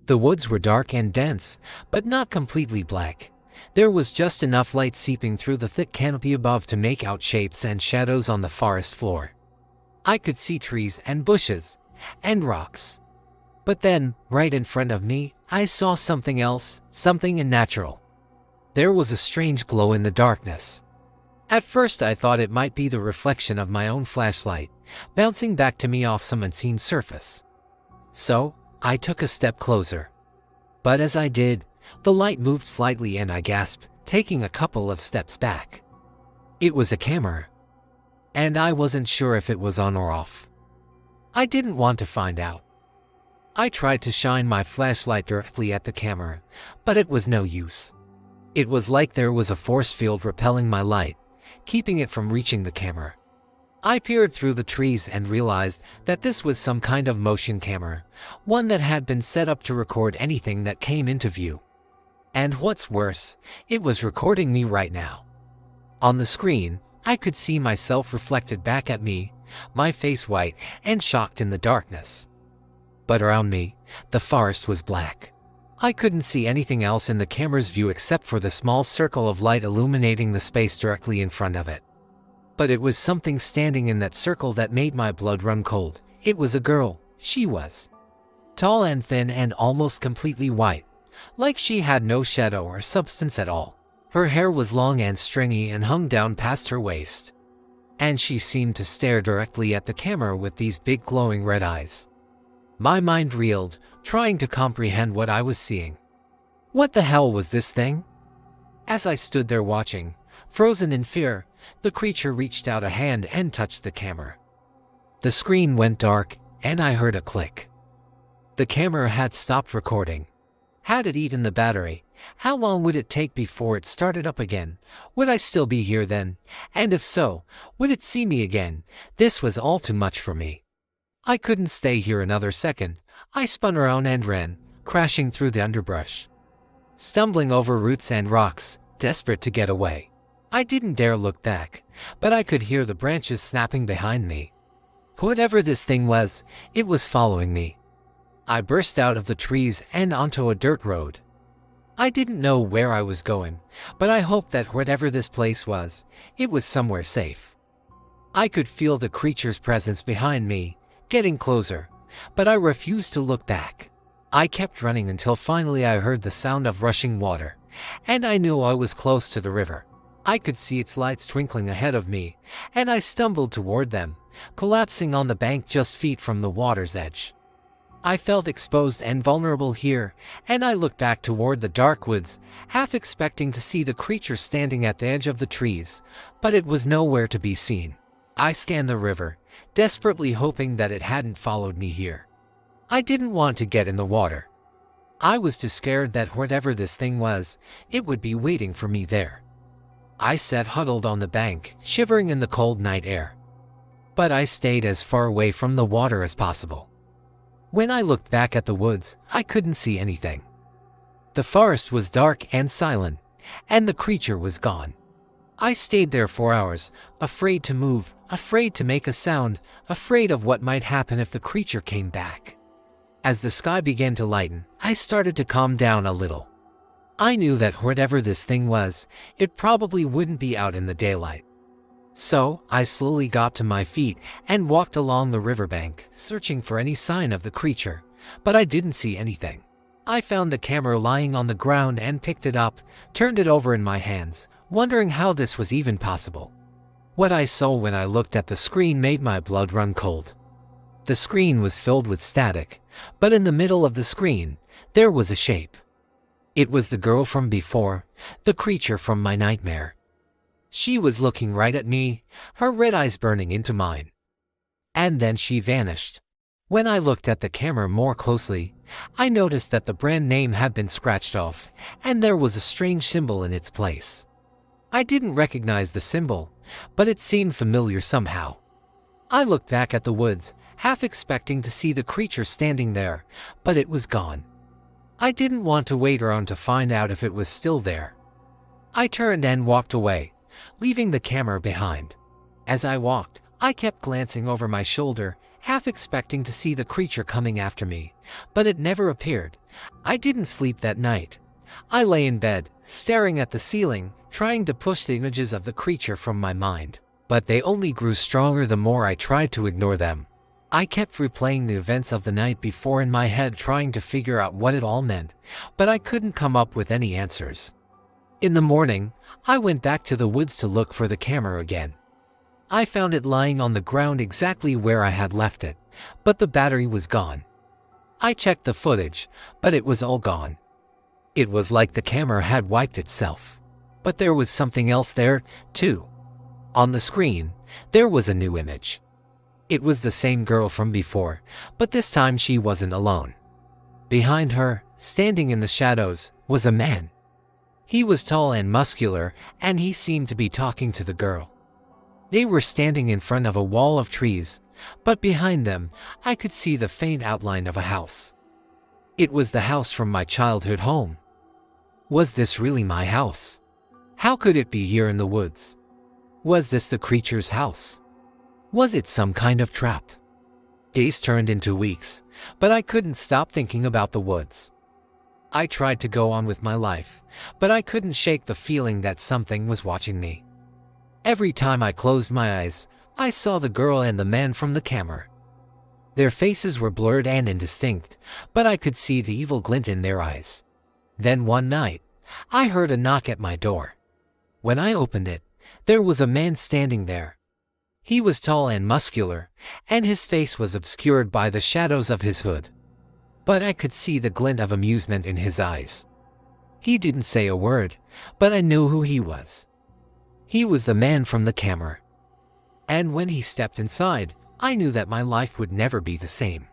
The woods were dark and dense, but not completely black. There was just enough light seeping through the thick canopy above to make out shapes and shadows on the forest floor. I could see trees and bushes and rocks. But then, right in front of me, I saw something else, something unnatural. There was a strange glow in the darkness. At first I thought it might be the reflection of my own flashlight, bouncing back to me off some unseen surface. So, I took a step closer. But as I did, the light moved slightly and I gasped, taking a couple of steps back. It was a camera. And I wasn't sure if it was on or off. I didn't want to find out. I tried to shine my flashlight directly at the camera, but it was no use. It was like there was a force field repelling my light, keeping it from reaching the camera. I peered through the trees and realized that this was some kind of motion camera, one that had been set up to record anything that came into view. And what's worse, it was recording me right now. On the screen, I could see myself reflected back at me, my face white and shocked in the darkness. But around me, the forest was black. I couldn't see anything else in the camera's view except for the small circle of light illuminating the space directly in front of it. But it was something standing in that circle that made my blood run cold. It was a girl. She was tall and thin and almost completely white, like she had no shadow or substance at all. Her hair was long and stringy and hung down past her waist. And she seemed to stare directly at the camera with these big glowing red eyes. My mind reeled, trying to comprehend what I was seeing. What the hell was this thing? As I stood there watching, frozen in fear, the creature reached out a hand and touched the camera. The screen went dark, and I heard a click. The camera had stopped recording. Had it eaten the battery? How long would it take before it started up again? Would I still be here then? And if so, would it see me again? This was all too much for me. I couldn't stay here another second. I spun around and ran, crashing through the underbrush, stumbling over roots and rocks, desperate to get away. I didn't dare look back, but I could hear the branches snapping behind me. Whatever this thing was, it was following me. I burst out of the trees and onto a dirt road. I didn't know where I was going, but I hoped that whatever this place was, it was somewhere safe. I could feel the creature's presence behind me, getting closer, but I refused to look back. I kept running until finally I heard the sound of rushing water, and I knew I was close to the river. I could see its lights twinkling ahead of me, and I stumbled toward them, collapsing on the bank just feet from the water's edge. I felt exposed and vulnerable here, and I looked back toward the dark woods, half expecting to see the creature standing at the edge of the trees, but it was nowhere to be seen. I scanned the river, desperately hoping that it hadn't followed me here. I didn't want to get in the water. I was too scared that whatever this thing was, it would be waiting for me there. I sat huddled on the bank, shivering in the cold night air. But I stayed as far away from the water as possible. When I looked back at the woods, I couldn't see anything. The forest was dark and silent, and the creature was gone. I stayed there for hours, afraid to move, afraid to make a sound, afraid of what might happen if the creature came back. As the sky began to lighten, I started to calm down a little. I knew that whatever this thing was, it probably wouldn't be out in the daylight. So, I slowly got to my feet and walked along the riverbank, searching for any sign of the creature, but I didn't see anything. I found the camera lying on the ground and picked it up, turned it over in my hands, wondering how this was even possible. What I saw when I looked at the screen made my blood run cold. The screen was filled with static, but in the middle of the screen, there was a shape. It was the girl from before, the creature from my nightmare. She was looking right at me, her red eyes burning into mine. And then she vanished. When I looked at the camera more closely, I noticed that the brand name had been scratched off, and there was a strange symbol in its place. I didn't recognize the symbol, but it seemed familiar somehow. I looked back at the woods, half expecting to see the creature standing there, but it was gone. I didn't want to wait around to find out if it was still there. I turned and walked away, leaving the camera behind. As I walked, I kept glancing over my shoulder, half expecting to see the creature coming after me, but it never appeared. I didn't sleep that night. I lay in bed, staring at the ceiling, trying to push the images of the creature from my mind, but they only grew stronger the more I tried to ignore them. I kept replaying the events of the night before in my head, trying to figure out what it all meant, but I couldn't come up with any answers. In the morning, I went back to the woods to look for the camera again. I found it lying on the ground exactly where I had left it, but the battery was gone. I checked the footage, but it was all gone. It was like the camera had wiped itself. But there was something else there, too. On the screen, there was a new image. It was the same girl from before, but this time she wasn't alone. Behind her, standing in the shadows, was a man. He was tall and muscular, and he seemed to be talking to the girl. They were standing in front of a wall of trees, but behind them, I could see the faint outline of a house. It was the house from my childhood home. Was this really my house? How could it be here in the woods? Was this the creature's house? Was it some kind of trap? Days turned into weeks, but I couldn't stop thinking about the woods. I tried to go on with my life, but I couldn't shake the feeling that something was watching me. Every time I closed my eyes, I saw the girl and the man from the camera. Their faces were blurred and indistinct, but I could see the evil glint in their eyes. Then one night, I heard a knock at my door. When I opened it, there was a man standing there. He was tall and muscular, and his face was obscured by the shadows of his hood. But I could see the glint of amusement in his eyes. He didn't say a word, but I knew who he was. He was the man from the camera. And when he stepped inside, I knew that my life would never be the same.